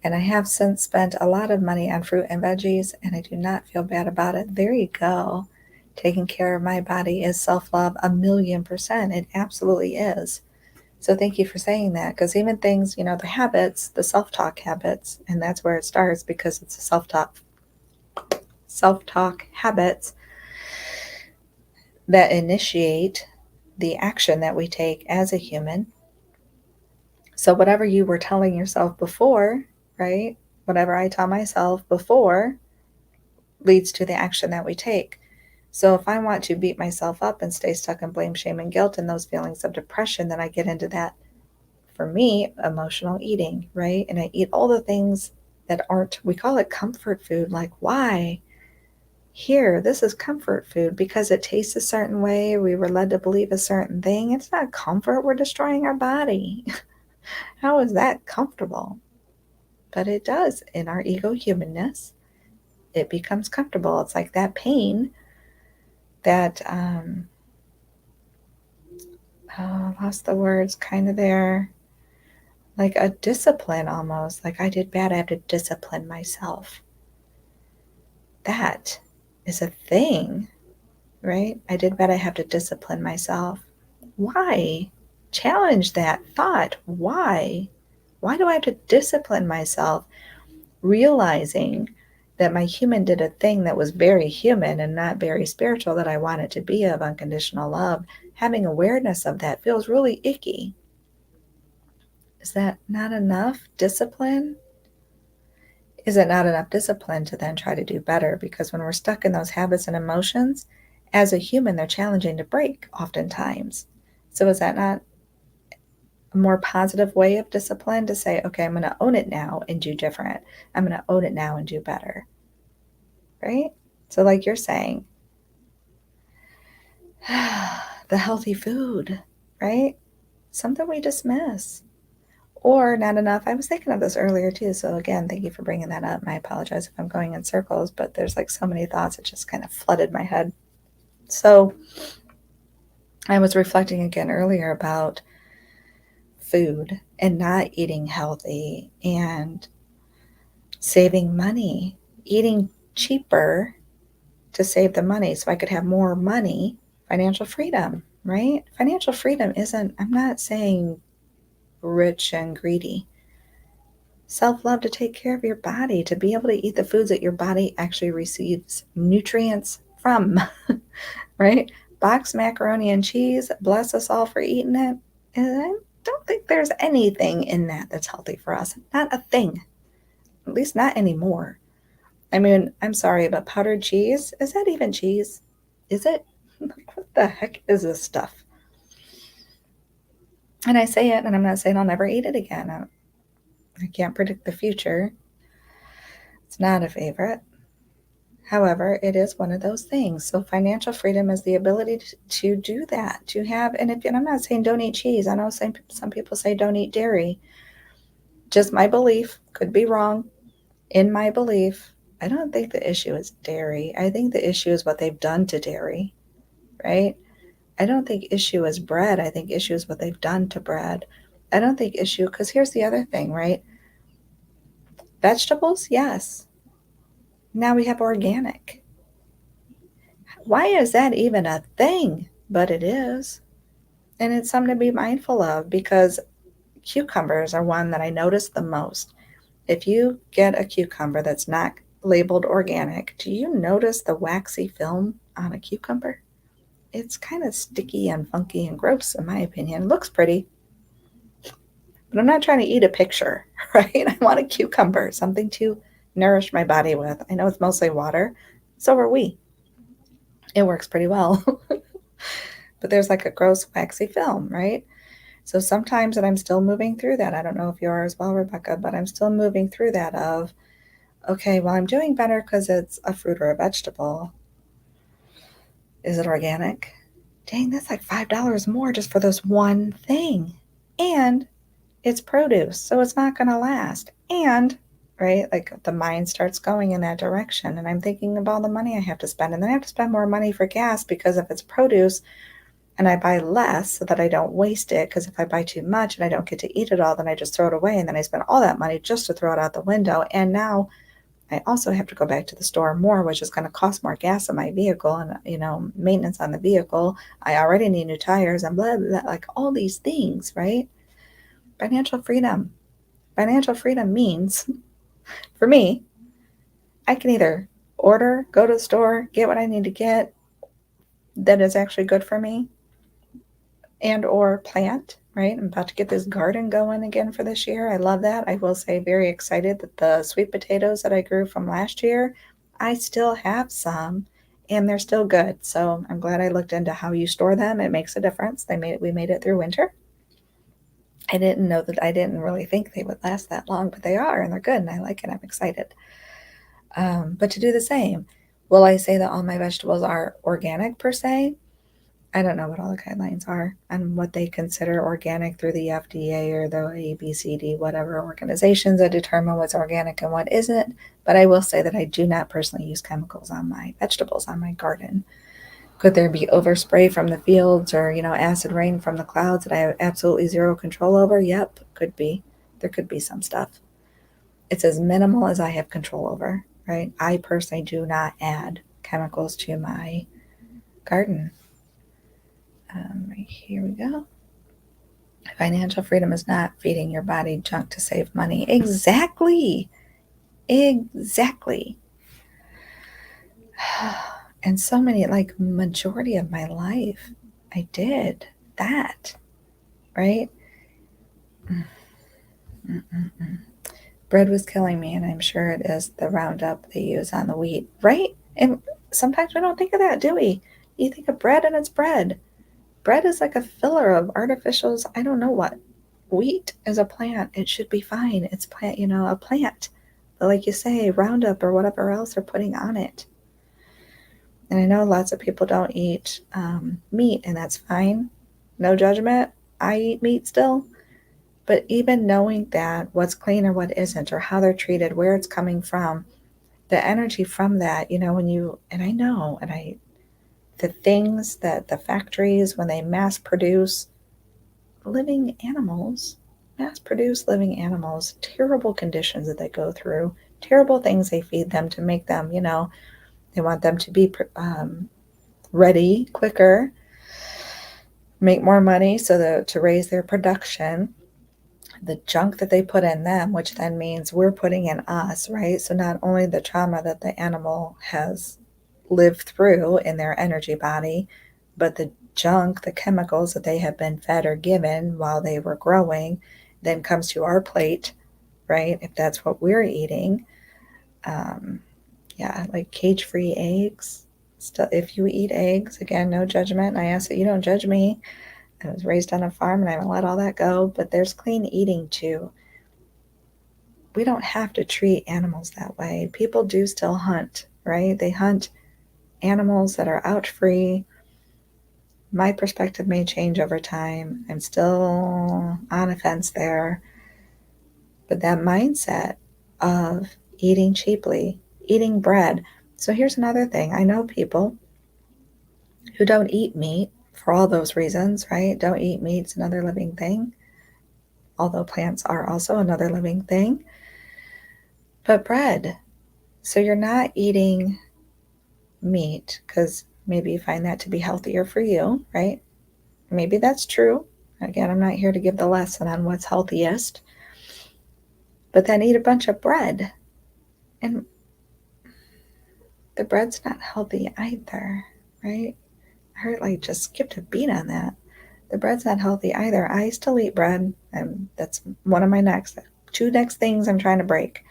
and I have since spent a lot of money on fruit and veggies, and I do not feel bad about it. There you go. Taking care of my body is self-love 1,000,000%. It absolutely is. So thank you for saying that, because even things, the habits, the self-talk habits, and that's where it starts, because it's a self-talk habits that initiate the action that we take as a human. So whatever you were telling yourself before, right? Whatever I tell myself before leads to the action that we take. So if I want to beat myself up and stay stuck in blame, shame, and guilt and those feelings of depression, then I get into that, for me, emotional eating, right? And I eat all the things that aren't, we call it comfort food. Like, why? Here, this is comfort food because it tastes a certain way. We were led to believe a certain thing. It's not comfort. We're destroying our body. How is that comfortable? But it does. In our ego humanness, it becomes comfortable. It's like that pain that, lost the words, kind of there, like a discipline almost. Like, I did bad, I have to discipline myself. That is a thing, right? I did bad, I have to discipline myself. Why? challenge that thought. Why? Why do I have to discipline myself, realizing that my human did a thing that was very human and not very spiritual that I want it to be, of unconditional love? Having awareness of that feels really icky. Is that not enough discipline? Is it not enough discipline to then try to do better? Because when we're stuck in those habits and emotions, as a human, they're challenging to break oftentimes. So is that not a more positive way of discipline, to say, okay, I'm going to own it now and do different. I'm going to own it now and do better, right? So like you're saying, the healthy food, right? Something we dismiss. Or not enough. I was thinking of this earlier too. So again, thank you for bringing that up. And I apologize if I'm going in circles, but there's like so many thoughts. It just kind of flooded my head. So I was reflecting again earlier about food and not eating healthy and saving money, eating cheaper to save the money so I could have more money. Financial freedom, right? Financial freedom isn't, I'm not saying rich and greedy. Self-love, to take care of your body, to be able to eat the foods that your body actually receives nutrients from, right? Boxed macaroni and cheese, bless us all for eating it. And I don't think there's anything in that that's healthy for us. Not a thing. At least not anymore. I mean, I'm sorry, but powdered cheese, is that even cheese? Is it? Like, what the heck is this stuff? And I say it, and I'm not saying I'll never eat it again. I can't predict the future. It's not a favorite. However, it is one of those things. So financial freedom is the ability to do that, to have, and I'm not saying don't eat cheese. I know some people say don't eat dairy. Just my belief, could be wrong. In my belief, I don't think the issue is dairy. I think the issue is what they've done to dairy, right? I don't think issue is bread. I think issue is what they've done to bread. I don't think issue, because here's the other thing, right? Vegetables, yes. Now we have organic. Why is that even a thing? But it is. And it's something to be mindful of, because cucumbers are one that I notice the most. If you get a cucumber that's not labeled organic, do you notice the waxy film on a cucumber? It's kind of sticky and funky and gross, in my opinion. It looks pretty, but I'm not trying to eat a picture, right? I want a cucumber, something to nourish my body with. I know it's mostly water. So are we. It works pretty well. But there's like a gross, waxy film, right? So sometimes, and I'm still moving through that. I don't know if you are as well, Rebecca, but I'm still moving through that of, okay, well, I'm doing better because it's a fruit or a vegetable. Is it organic? Dang, that's like $5 more just for this one thing. And it's produce, so it's not going to last. And, right, like the mind starts going in that direction. And I'm thinking about all the money I have to spend. And then I have to spend more money for gas, because if it's produce, and I buy less so that I don't waste it, because if I buy too much and I don't get to eat it all, then I just throw it away, and then I spend all that money just to throw it out the window. And now I also have to go back to the store more, which is going to cost more gas in my vehicle and, maintenance on the vehicle. I already need new tires and blah, blah, blah, like all these things, right? Financial freedom. Financial freedom means, for me, I can either order, go to the store, get what I need to get that is actually good for me, and or plant, right? I'm about to get this garden going again for this year. I love that. I will say, very excited that the sweet potatoes that I grew from last year, I still have some, and they're still good. So I'm glad I looked into how you store them. It makes a difference. We made it through winter. I didn't know that. I didn't really think they would last that long, but they are, and they're good, and I like it. I'm excited. But to do the same, will I say that all my vegetables are organic per se? I don't know what all the guidelines are and what they consider organic through the FDA or the ABCD, whatever organizations that determine what's organic and what isn't. But I will say that I do not personally use chemicals on my vegetables, on my garden. Could there be overspray from the fields, or, acid rain from the clouds that I have absolutely zero control over? Yep, could be. There could be some stuff. It's as minimal as I have control over, right? I personally do not add chemicals to my garden. Right, here we go. Financial freedom is not feeding your body junk to save money. Exactly. Exactly. And so many, like majority of my life, I did that, right? Mm-mm-mm. Bread was killing me, and I'm sure it is the Roundup they use on the wheat, right? And sometimes we don't think of that, do we? You think of bread and it's bread. Bread is like a filler of artificials, I don't know what. Wheat is a plant. It should be fine. It's plant, a plant. But like you say, Roundup or whatever else they're putting on it. And I know lots of people don't eat meat, and that's fine. No judgment. I eat meat still. But even knowing that what's clean or what isn't, or how they're treated, where it's coming from, the energy from that, when you, and I know, the things that the factories, when they mass produce living animals, mass produce living animals, terrible conditions that they go through, terrible things they feed them to make them, they want them to be ready quicker, make more money to raise their production. The junk that they put in them, which then means we're putting in us, right? So not only the trauma that the animal has lived through in their energy body, but the junk, the chemicals that they have been fed or given while they were growing, then comes to our plate, right? If that's what we're eating. Um, yeah, like cage-free eggs. Still, if you eat eggs, again, no judgment. I ask that you don't judge me. I was raised on a farm and I let all that go, but there's clean eating too. We don't have to treat animals that way. People do still hunt, right? They hunt animals that are out free. My perspective may change over time. I'm still on a fence there. But that mindset of eating cheaply, eating bread. So here's another thing. I know people who don't eat meat for all those reasons, right? Don't eat meat, it's another living thing. Although plants are also another living thing. But bread. So you're not eating meat because maybe you find that to be healthier for you, right? Maybe that's true. Again, I'm not here to give the lesson on what's healthiest, but then eat a bunch of bread. And the bread's not healthy either, right? I heard like just skipped a beat on that. The bread's not healthy either. I still eat bread, and that's one of my two next things I'm trying to break.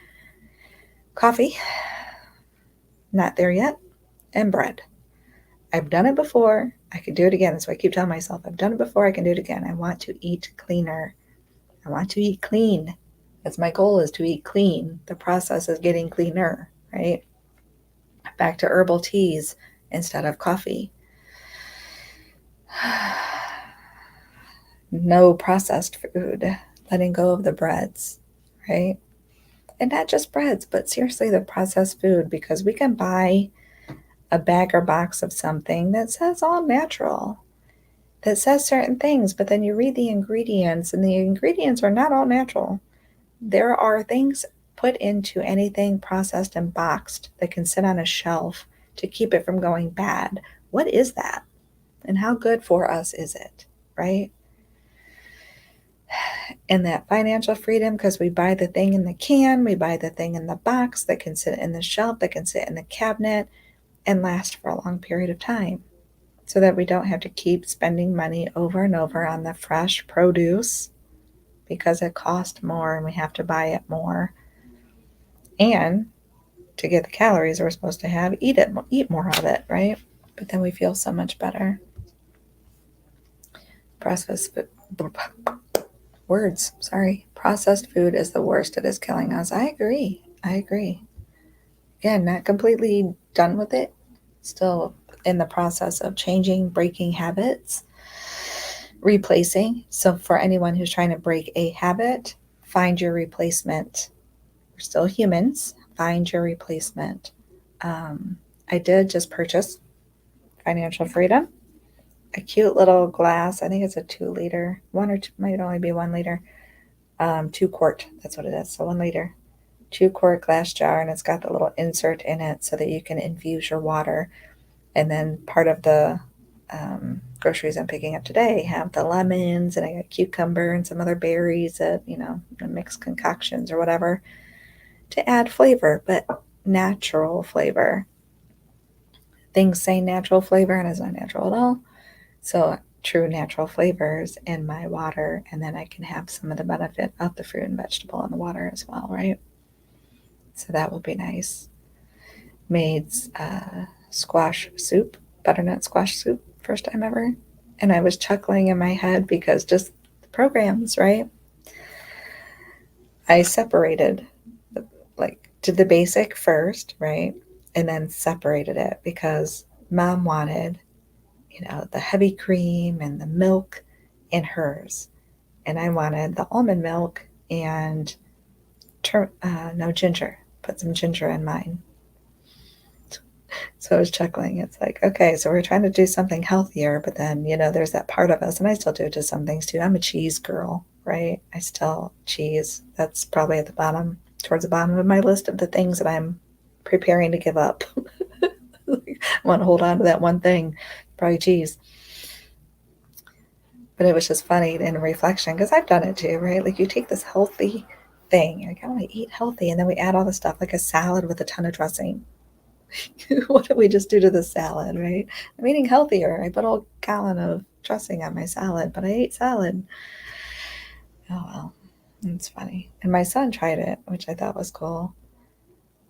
Coffee, not there yet, and bread. I've done it before. I could do it again. That's why I keep telling myself I've done it before. I can do it again. I want to eat cleaner. I want to eat clean. That's my goal, is to eat clean. The process is getting cleaner, right? Back to herbal teas instead of coffee. No processed food. Letting go of the breads, right? And not just breads, but seriously, the processed food, because we can buy a bag or box of something that says all natural, that says certain things, but then you read the ingredients, and the ingredients are not all natural. There are things put into anything processed and boxed that can sit on a shelf to keep it from going bad. What is that? And how good for us is it, right? And that financial freedom, because we buy the thing in the can, we buy the thing in the box that can sit in the shelf, that can sit in the cabinet and last for a long period of time, so that we don't have to keep spending money over and over on the fresh produce because it costs more and we have to buy it more. And to get the calories we're supposed to have, eat more of it, right? But then we feel so much better. Processed food, words, sorry. Processed food is the worst. It is killing us. I agree. Again, not completely done with it. Still in the process of changing, breaking habits, replacing. So for anyone who's trying to break a habit, find your replacement. We're still humans. Find your replacement. I did just purchase financial freedom, a cute little glass. I think it's a 2 liter, one or two, might only be 1 liter, 2 quart. That's what it is. So 1 liter, 2 quart glass jar, and it's got the little insert in it so that you can infuse your water. And then part of the groceries I'm picking up today have the lemons, and I got cucumber and some other berries that, mixed concoctions or whatever to add flavor, but natural flavor. Things say natural flavor and it's not natural at all. So true natural flavors in my water, and then I can have some of the benefit of the fruit and vegetable in the water as well, right? So that will be nice. Made squash soup, butternut squash soup, first time ever. And I was chuckling in my head because just the programs, right? I separated, did the basic first, right? And then separated it because mom wanted, the heavy cream and the milk in hers. And I wanted the almond milk and no ginger. Put some ginger in mine. So I was chuckling. It's like, okay, so we're trying to do something healthier, but then, there's that part of us, and I still do it to some things too. I'm a cheese girl, right? I still cheese. That's probably at the bottom, towards the bottom of my list of the things that I'm preparing to give up. I want to hold on to that one thing, probably cheese. But it was just funny in reflection because I've done it too, right? Like you take this healthy thing, like I want to eat healthy, and then we add all the stuff like a salad with a ton of dressing. What did we just do to the salad, right? I'm eating healthier. I put a gallon of dressing on my salad, but I ate salad. Oh well, it's funny. And my son tried it, which I thought was cool.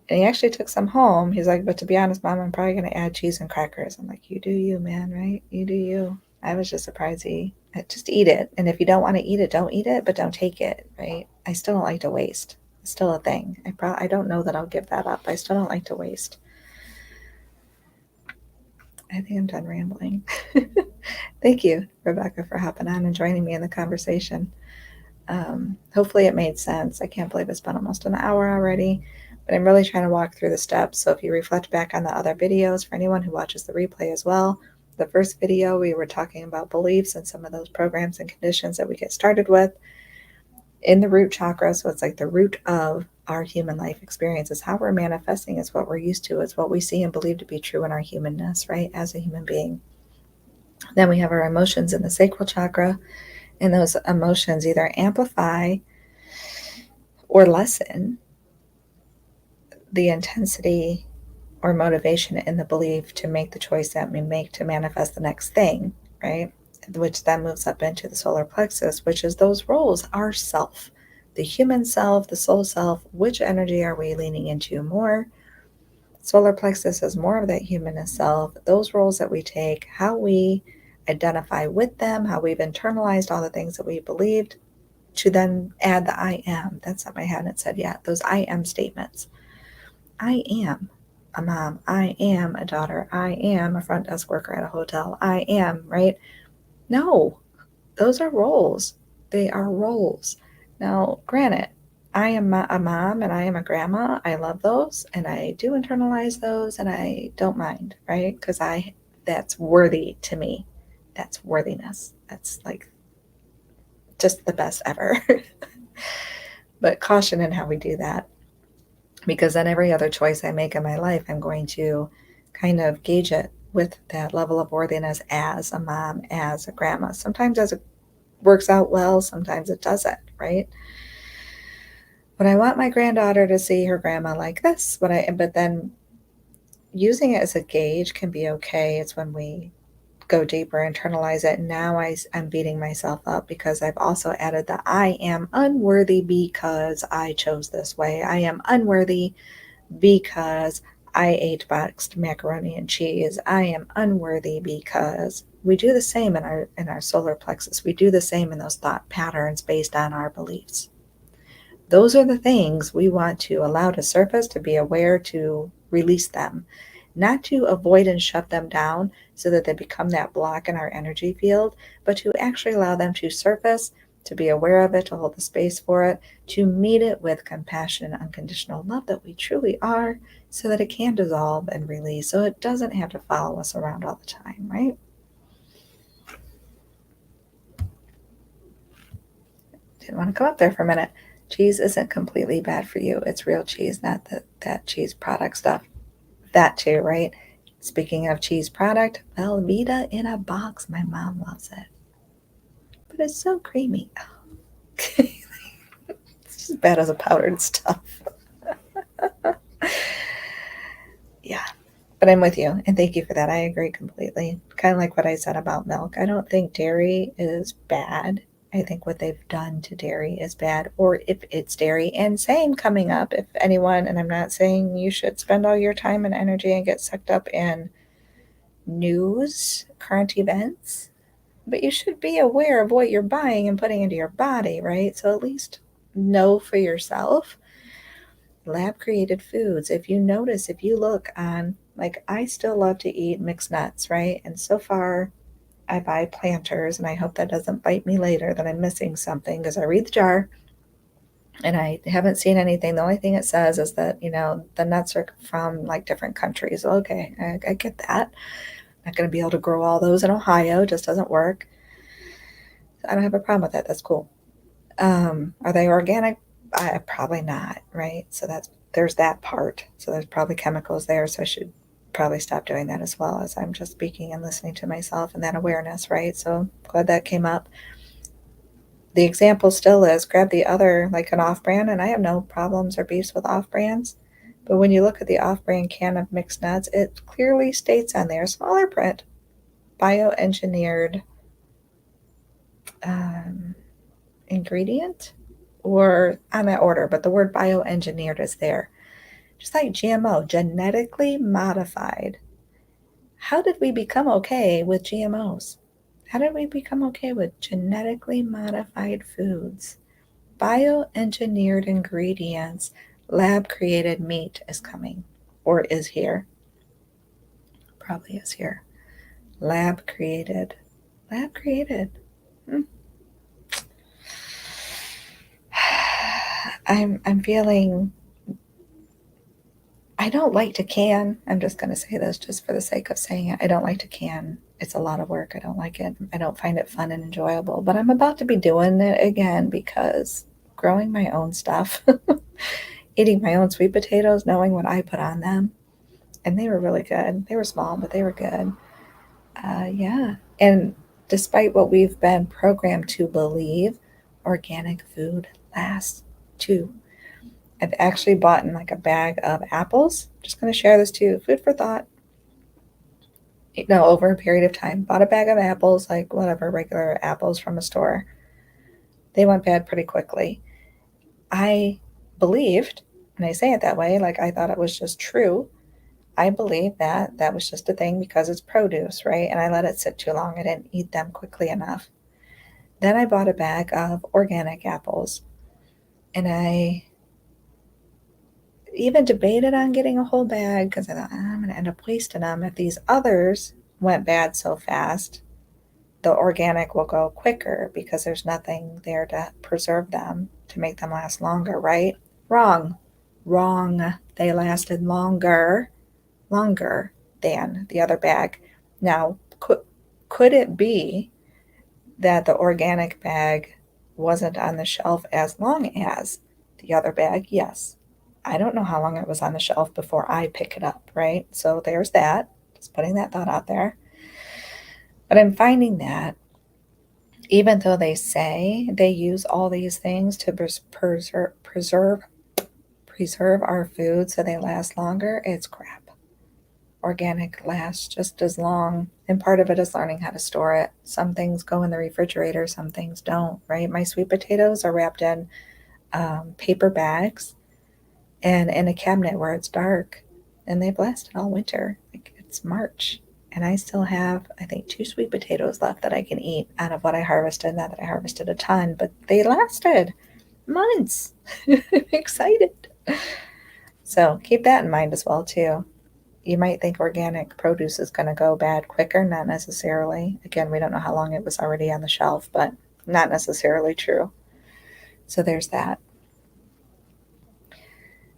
And he actually took some home. He's like, but to be honest, Mom, I'm probably going to add cheese and crackers. I'm like, you do you, man, right? You do you. I was just surprised he just eat it. And if you don't want to eat it, don't eat it, but don't take it, right? I still don't like to waste. It's still a thing. I don't know that I'll give that up. I still don't like to waste. I think I'm done rambling. Thank you, Rebecca, for hopping on and joining me in the conversation. Hopefully it made sense. I can't believe it's been almost an hour already, but I'm really trying to walk through the steps. So if you reflect back on the other videos, for anyone who watches the replay as well, the first video we were talking about beliefs and some of those programs and conditions that we get started with in the root chakra. So it's like the root of our human life experience is how we're manifesting. It's what we're used to. It's what we see and believe to be true in our humanness, right? As a human being. Then we have our emotions in the sacral chakra, and those emotions either amplify or lessen the intensity or motivation in the belief to make the choice that we make to manifest the next thing, right? Which then moves up into the solar plexus, which is those roles, our self, the human self, the soul self. Which energy are we leaning into more? Solar plexus is more of that humanist self, those roles that we take, how we identify with them, how we've internalized all the things that we believed, to then add the I am. That's something I hadn't said yet. Those I am statements. I am a mom. I am a daughter. I am a front desk worker at a hotel. I am, right? No, those are roles. They are roles. Now, granted, I am a mom and I am a grandma. I love those and I do internalize those and I don't mind, right? Because that's worthy to me. That's worthiness. That's like just the best ever. But caution in how we do that, because then every other choice I make in my life, I'm going to kind of gauge it with that level of worthiness as a mom, as a grandma. Sometimes it works out well, sometimes it doesn't, right? But I want my granddaughter to see her grandma like this. But then using it as a gauge can be okay. It's when we go deeper, internalize it. Now I'm beating myself up because I've also added the I am unworthy because I chose this way. I am unworthy because I ate boxed macaroni and cheese. I am unworthy because we do the same in our solar plexus. We do the same in those thought patterns based on our beliefs. Those are the things we want to allow to surface, to be aware, to release them, not to avoid and shut them down so that they become that block in our energy field, but to actually allow them to surface, to be aware of it, to hold the space for it, to meet it with compassion and unconditional love that we truly are, so that it can dissolve and release, so it doesn't have to follow us around all the time, right? Didn't want to come up there for a minute. Cheese isn't completely bad for you. It's real cheese, not that cheese product stuff. That too, right? Speaking of cheese product, Velveeta in a box. My mom loves it. But it's so creamy. It's as bad as a powdered stuff. Yeah. But I'm with you, and thank you for that. I agree completely. Kind of like what I said about milk. I don't think dairy is bad. I think what they've done to dairy is bad, or if it's dairy. And same coming up, if anyone, and I'm not saying you should spend all your time and energy and get sucked up in news, current events, but you should be aware of what you're buying and putting into your body, right? So at least know for yourself. Lab created foods. If you notice, if you look on, like, I still love to eat mixed nuts, right? And so far, I buy planters, and I hope that doesn't bite me later that I'm missing something because I read the jar and I haven't seen anything. The only thing it says is that, the nuts are from like different countries. Okay, I get that. Not going to be able to grow all those in Ohio. It just doesn't work. I don't have a problem with that. That's cool. Are they organic? Probably not, right? So there's that part. So there's probably chemicals there. So I should probably stop doing that as well, as I'm just speaking and listening to myself and that awareness, right? So glad that came up. The example still is grab the other, like an off brand, and I have no problems or beefs with off brands. But when you look at the off brand can of mixed nuts, it clearly states on there, smaller print, bioengineered um, ingredient, or on that order, but the word bioengineered is there. Just like GMO, genetically modified. How did we become okay with GMOs? How did we become okay with genetically modified foods? Bioengineered ingredients, lab created meat is coming, or is here. Probably is here. Lab created. Lab created. Hmm. I'm feeling, I don't like to can. I'm just going to say this just for the sake of saying it. I don't like to can. It's a lot of work. I don't like it. I don't find it fun and enjoyable. But I'm about to be doing it again because growing my own stuff, eating my own sweet potatoes, knowing what I put on them, and they were really good. They were small, but they were good. Yeah. And despite what we've been programmed to believe, organic food lasts too. I've actually bought in like a bag of apples. Just going to share this too. Food for thought. Over a period of time, bought a bag of apples, like whatever, regular apples from a store. They went bad pretty quickly. I believed, and I say it that way, like I thought it was just true. I believed that that was just a thing because it's produce, right? And I let it sit too long. I didn't eat them quickly enough. Then I bought a bag of organic apples, and I even debated on getting a whole bag because I thought, I'm going to end up wasting them. If these others went bad so fast, the organic will go quicker because there's nothing there to preserve them to make them last longer, right? Wrong. Wrong. They lasted longer than the other bag. Now, could it be that the organic bag wasn't on the shelf as long as the other bag? Yes. I don't know how long it was on the shelf before I pick it up, right? So there's that. Just putting that thought out there. But I'm finding that even though they say they use all these things to preserve our food so they last longer, it's crap. Organic lasts just as long, and part of it is learning how to store it. Some things go in the refrigerator, some things don't, right? My sweet potatoes are wrapped in paper bags and in a cabinet where it's dark, and they've lasted all winter. Like, it's March, and I still have, I think, 2 sweet potatoes left that I can eat out of what I harvested. Not that I harvested a ton, but they lasted months. I'm excited. So keep that in mind as well too. You might think organic produce is going to go bad quicker, not necessarily. Again, we don't know how long it was already on the shelf, but not necessarily true. So there's that.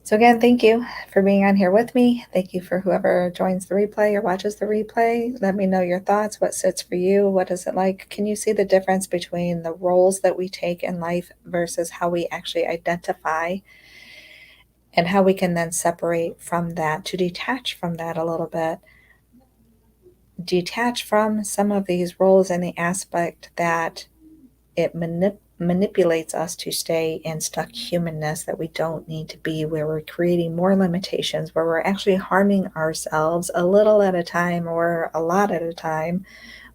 So again, thank you for being on here with me. Thank you for whoever joins the replay or watches the replay. Let me know your thoughts. What sits for you? What is it like? Can you see the difference between the roles that we take in life versus how we actually identify, and how we can then separate from that, to detach from that a little bit? detach from some of these roles in the aspect that it manipulates us to stay in stuck humanness that we don't need to be, where we're creating more limitations, where we're actually harming ourselves a little at a time or a lot at a time,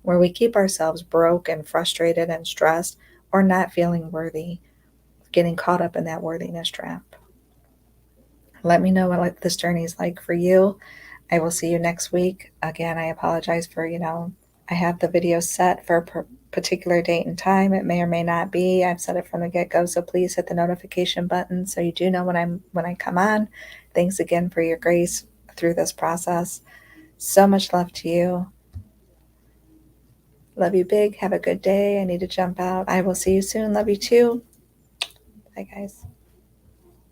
where we keep ourselves broke and frustrated and stressed or not feeling worthy, getting caught up in that worthiness trap. Let me know what this journey is like for you. I will see you next week. Again, I apologize for, I have the video set for a particular date and time. It may or may not be. I've set it from the get-go, so please hit the notification button so you do know when I come on. Thanks again for your grace through this process. So much love to you. Love you big. Have a good day. I need to jump out. I will see you soon. Love you too. Bye, guys.